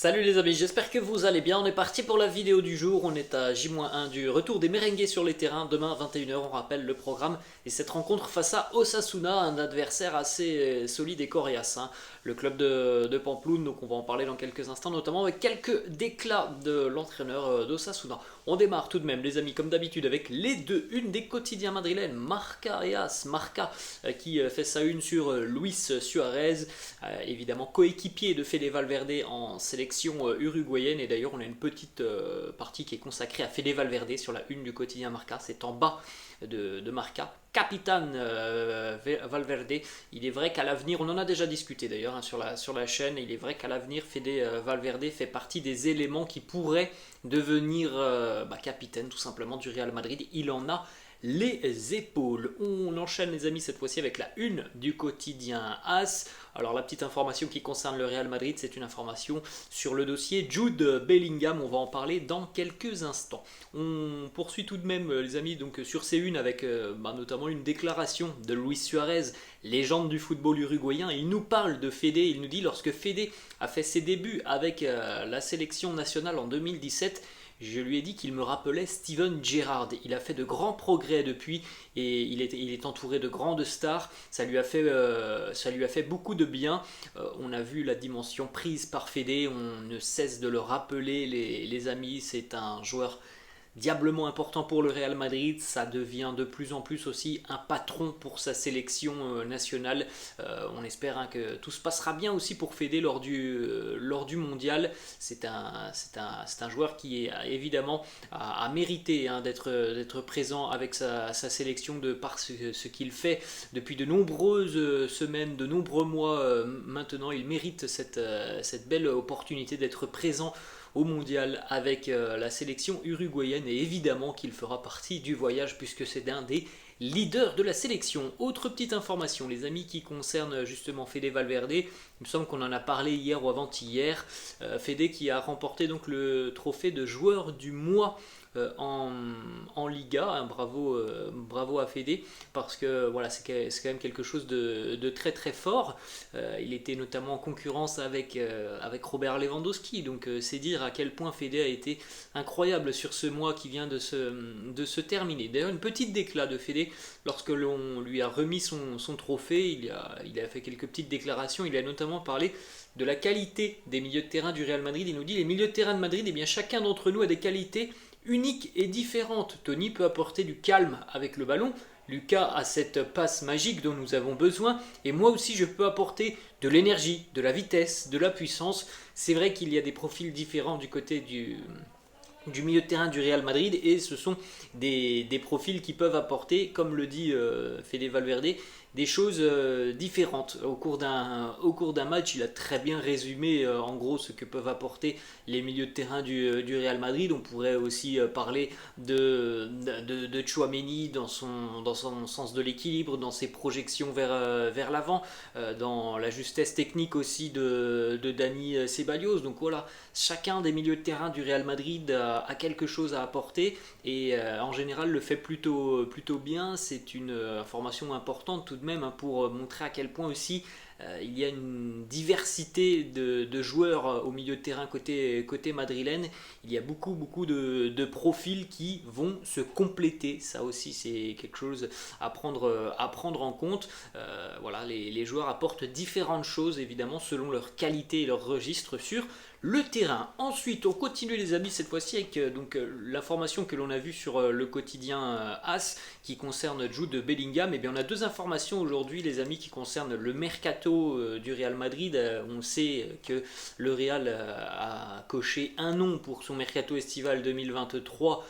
Salut les amis, j'espère que vous allez bien. On est parti pour la vidéo du jour. On est à J-1 du retour des merengues sur les terrains. Demain 21h, on rappelle le programme. Et cette rencontre face à Osasuna, un adversaire assez solide et coriace, hein. Le club de Pampelune, donc on va en parler dans quelques instants, notamment avec quelques déclats de l'entraîneur d'Osasuna. On démarre tout de même les amis comme d'habitude avec les deux unes des quotidiens madrilènes, Marca et AS. Marca qui fait sa une sur Luis Suarez, évidemment coéquipier de Fede Valverde en sélection uruguayenne. Et d'ailleurs on a une petite partie qui est consacrée à Fede Valverde sur la une du quotidien Marca, c'est en bas de Marca. Capitaine Valverde, il est vrai qu'à l'avenir, on en a déjà discuté d'ailleurs, hein, sur la chaîne, il est vrai qu'à l'avenir Fede Valverde fait partie des éléments qui pourraient devenir capitaine tout simplement du Real Madrid. Il en a les épaules. On enchaîne les amis cette fois-ci avec la une du quotidien AS. Alors la petite information qui concerne le Real Madrid, c'est une information sur le dossier Jude Bellingham, on va en parler dans quelques instants. On poursuit tout de même les amis donc sur ces unes avec notamment une déclaration de Luis Suarez, légende du football uruguayen. Il nous parle de Fede, il nous dit lorsque Fede a fait ses débuts avec la sélection nationale en 2017, je lui ai dit qu'il me rappelait Steven Gerrard. Il a fait de grands progrès depuis et il est entouré de grandes stars. Ça lui a fait beaucoup de bien. On a vu la dimension prise par Fede. On ne cesse de le rappeler, les amis. C'est un joueur diablement important pour le Real Madrid, ça devient de plus en plus aussi un patron pour sa sélection nationale. On espère que tout se passera bien aussi pour Fede lors du mondial. C'est un joueur qui est évidemment a mérité d'être présent avec sa sélection de par ce qu'il fait depuis de nombreuses semaines, de nombreux mois maintenant. Il mérite cette belle opportunité d'être présent au mondial avec la sélection uruguayenne et évidemment qu'il fera partie du voyage puisque c'est un des leaders de la sélection. Autre petite information les amis qui concerne justement Fede Valverde, il me semble qu'on en a parlé hier ou avant-hier, Fede qui a remporté donc le trophée de joueur du mois en Liga, hein, bravo à Fede parce que voilà c'est quand même quelque chose de très très fort. Il était notamment en concurrence avec Robert Lewandowski, donc c'est dire à quel point Fede a été incroyable sur ce mois qui vient de se terminer. D'ailleurs une petite déclat de Fede lorsque l'on lui a remis son trophée, il a fait quelques petites déclarations. Il a notamment parlé de la qualité des milieux de terrain du Real Madrid. Il nous dit les milieux de terrain de Madrid, eh bien chacun d'entre nous a des qualités unique et différente. Tony peut apporter du calme avec le ballon, Lucas a cette passe magique dont nous avons besoin, et moi aussi je peux apporter de l'énergie, de la vitesse, de la puissance. C'est vrai qu'il y a des profils différents du côté du milieu de terrain du Real Madrid et ce sont des profils qui peuvent apporter, comme le dit Fede Valverde, des choses différentes. Au cours d'un match, il a très bien résumé en gros ce que peuvent apporter les milieux de terrain du Real Madrid. On pourrait aussi parler de Tchouaméni dans son sens de l'équilibre, dans ses projections vers l'avant, dans la justesse technique aussi de Dani Ceballos. Donc voilà, chacun des milieux de terrain du Real Madrid a quelque chose à apporter et en général le fait plutôt bien. C'est une information importante tout de même pour montrer à quel point aussi il y a une diversité de joueurs au milieu de terrain côté madrilène. Il y a beaucoup de profils qui vont se compléter. Ça aussi c'est quelque chose à prendre en compte. Voilà, les joueurs apportent différentes choses évidemment selon leur qualité et leur registre sur le terrain. Ensuite, on continue les amis cette fois-ci avec l'information que l'on a vue sur le quotidien AS qui concerne Jude Bellingham. Et bien on a deux informations aujourd'hui les amis qui concernent le mercato du Real Madrid. On sait que le Real a coché un nom pour son mercato estival 2023.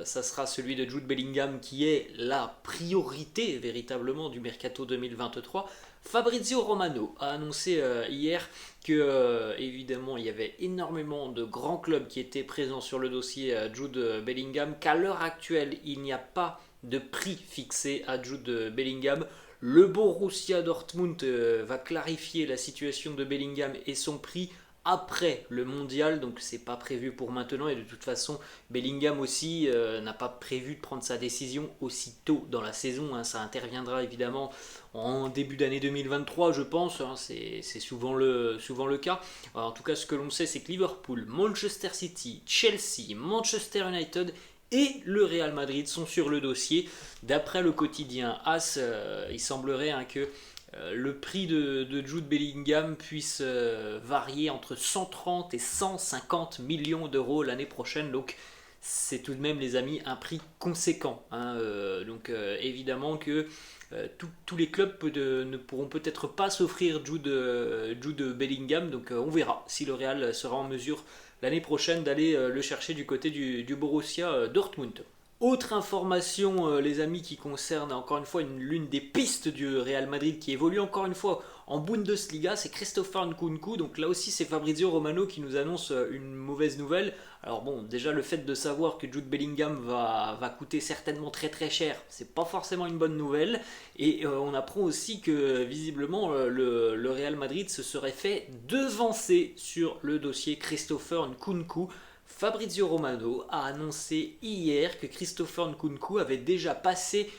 Ça sera celui de Jude Bellingham qui est la priorité véritablement du mercato 2023. Fabrizio Romano a annoncé hier que évidemment il y avait énormément de grands clubs qui étaient présents sur le dossier Jude Bellingham, qu'à l'heure actuelle il n'y a pas de prix fixé à Jude Bellingham. Le Borussia Dortmund va clarifier la situation de Bellingham et son prix après le mondial, donc c'est pas prévu pour maintenant, et de toute façon Bellingham aussi n'a pas prévu de prendre sa décision aussitôt dans la saison, hein. Ça interviendra évidemment en début d'année 2023 je pense, hein. C'est souvent le cas. Alors, en tout cas ce que l'on sait c'est que Liverpool, Manchester City, Chelsea, Manchester United et le Real Madrid sont sur le dossier. D'après le quotidien AS, il semblerait, hein, que le prix de Jude Bellingham puisse varier entre 130 et 150 millions d'euros l'année prochaine. Donc c'est tout de même, les amis, un prix conséquent, hein. Donc évidemment que tous les clubs ne pourront peut-être pas s'offrir Jude Bellingham. Donc on verra si le Real sera en mesure l'année prochaine d'aller le chercher du côté du Borussia Dortmund. Autre information, les amis, qui concerne encore une fois l'une des pistes du Real Madrid qui évolue encore une fois en Bundesliga, c'est Christopher Nkunku. Donc là aussi c'est Fabrizio Romano qui nous annonce une mauvaise nouvelle. Alors bon, déjà le fait de savoir que Jude Bellingham va coûter certainement très très cher, c'est pas forcément une bonne nouvelle. Et on apprend aussi que visiblement le Real Madrid se serait fait devancer sur le dossier Christopher Nkunku. Fabrizio Romano a annoncé hier que Christopher Nkunku avait déjà passé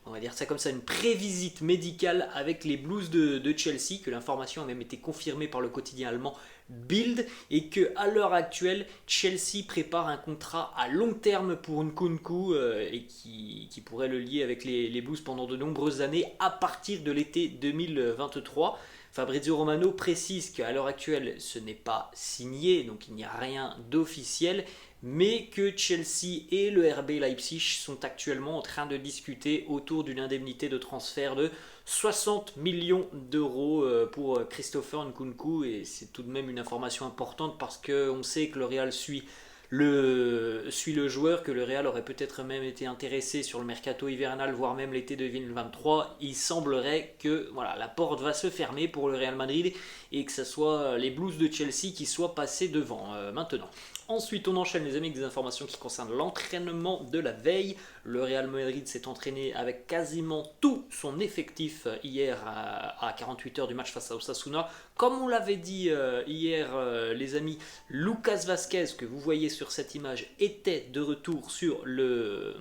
on va dire ça comme ça, une prévisite médicale avec les Blues de Chelsea, que l'information a même été confirmée par le quotidien allemand Bild, et que à l'heure actuelle Chelsea prépare un contrat à long terme pour Nkunku et qui pourrait le lier avec les Blues pendant de nombreuses années à partir de l'été 2023. Fabrizio Romano précise qu'à l'heure actuelle ce n'est pas signé, donc il n'y a rien d'officiel, mais que Chelsea et le RB Leipzig sont actuellement en train de discuter autour d'une indemnité de transfert de 60 millions d'euros pour Christopher Nkunku. Et c'est tout de même une information importante parce qu'on sait que le Real suit le joueur, que le Real aurait peut-être même été intéressé sur le mercato hivernal, voire même l'été 2023. Il semblerait que voilà, la porte va se fermer pour le Real Madrid et que ce soit les Blues de Chelsea qui soient passés devant maintenant. Ensuite, on enchaîne, les amis, avec des informations qui concernent l'entraînement de la veille. Le Real Madrid s'est entraîné avec quasiment tout son effectif hier à 48 heures du match face à Osasuna. Comme on l'avait dit hier, les amis, Lucas Vazquez, que vous voyez sur cette image, était de retour sur le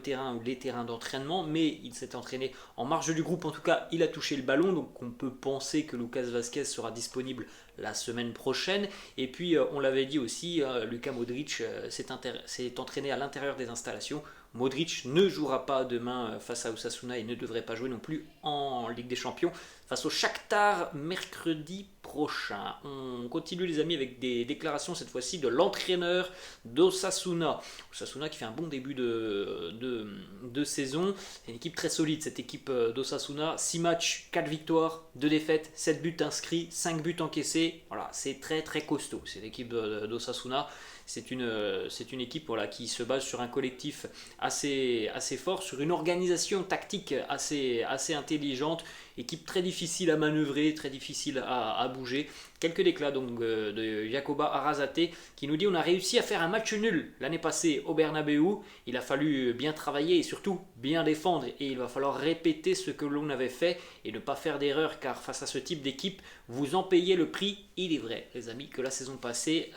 terrain ou les terrains d'entraînement, mais il s'est entraîné en marge du groupe. En tout cas, il a touché le ballon, donc on peut penser que Lucas Vazquez sera disponible la semaine prochaine. Et puis, on l'avait dit aussi, Luka Modric s'est entraîné à l'intérieur des installations. Modric ne jouera pas demain face à Osasuna et ne devrait pas jouer non plus en Ligue des Champions face au Shakhtar mercredi prochain. On continue, les amis, avec des déclarations cette fois-ci de l'entraîneur d'Osasuna. Osasuna qui fait un bon début de saison. C'est une équipe très solide, cette équipe d'Osasuna. 6 matchs, 4 victoires, 2 défaites, 7 buts inscrits, 5 buts encaissés. Voilà, c'est très très costaud, cette équipe d'Osasuna. C'est une équipe, voilà, qui se base sur un collectif assez fort, sur une organisation tactique assez intelligente. Équipe très difficile à manœuvrer, très difficile à bouger. Quelques déclats donc de Jacoba Arrasate qui nous dit: on a réussi à faire un match nul l'année passée au Bernabeu. Il a fallu bien travailler et surtout bien défendre, et il va falloir répéter ce que l'on avait fait et ne pas faire d'erreur, car face à ce type d'équipe vous en payez le prix. Il est vrai, les amis, que la saison passée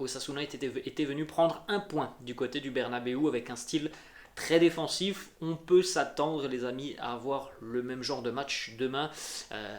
Osasuna était venu prendre un point du côté du Bernabeu avec un style très défensif. On peut s'attendre, les amis, à avoir le même genre de match demain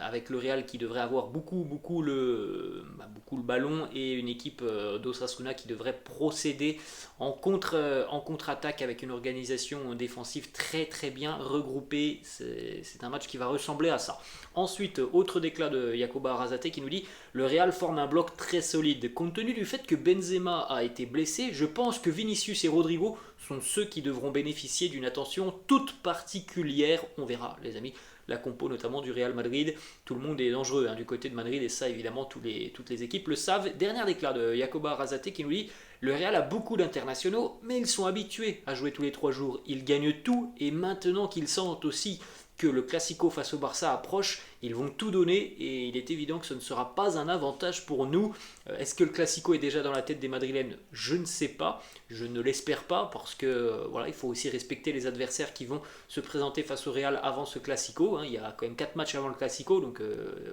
avec le Real qui devrait avoir beaucoup le ballon, et une équipe d'Osasuna qui devrait procéder en contre-attaque avec une organisation défensive très très bien regroupée. C'est un match qui va ressembler à ça. Ensuite, autre déclat de Jacoba Arrasate qui nous dit: le Real forme un bloc très solide. Compte tenu du fait que Benzema a été blessé, je pense que Vinicius et Rodrigo sont ceux qui devront bénéficier d'une attention toute particulière. On verra, les amis, la compo notamment du Real Madrid. Tout le monde est dangereux du côté de Madrid, et ça évidemment toutes les équipes le savent. Dernier déclat de Jacoba Arrasate qui nous dit: le Real a beaucoup d'internationaux, mais ils sont habitués à jouer tous les 3 jours. Ils gagnent tout, et maintenant qu'ils sentent aussi que le Classico face au Barça approche, ils vont tout donner, et il est évident que ce ne sera pas un avantage pour nous. Est-ce que le Classico est déjà dans la tête des Madrilènes? Je ne sais pas, je ne l'espère pas, parce que voilà, il faut aussi respecter les adversaires qui vont se présenter face au Real avant ce Classico. Classico, hein. Il y a quand même 4 matchs avant le Classico, donc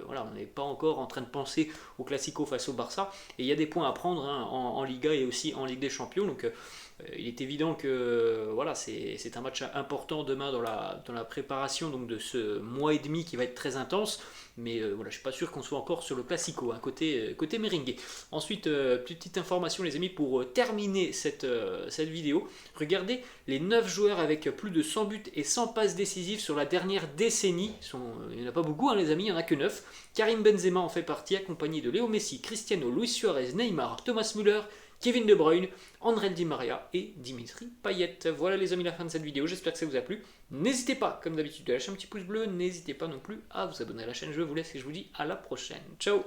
voilà, on n'est pas encore en train de penser au Classico face au Barça, et il y a des points à prendre, hein, en Liga et aussi en Ligue des Champions, donc il est évident que voilà, c'est un match important demain dans la préparation donc, de ce mois et demi qui va être très intense. Mais voilà, je ne suis pas sûr qu'on soit encore sur le Classico, hein, côté merengue. Ensuite, petite information les amis pour terminer cette vidéo. Regardez les 9 joueurs avec plus de 100 buts et 100 passes décisives sur la dernière décennie. Il n'y en a pas beaucoup, hein, les amis, il n'y en a que 9. Karim Benzema en fait partie, accompagné de Léo Messi, Cristiano, Luis Suarez, Neymar, Thomas Müller, Kevin De Bruyne, André Di Maria et Dimitri Payet. Voilà les amis, la fin de cette vidéo, j'espère que ça vous a plu. N'hésitez pas, comme d'habitude, à lâcher un petit pouce bleu, n'hésitez pas non plus à vous abonner à la chaîne. Je vous laisse et je vous dis à la prochaine. Ciao.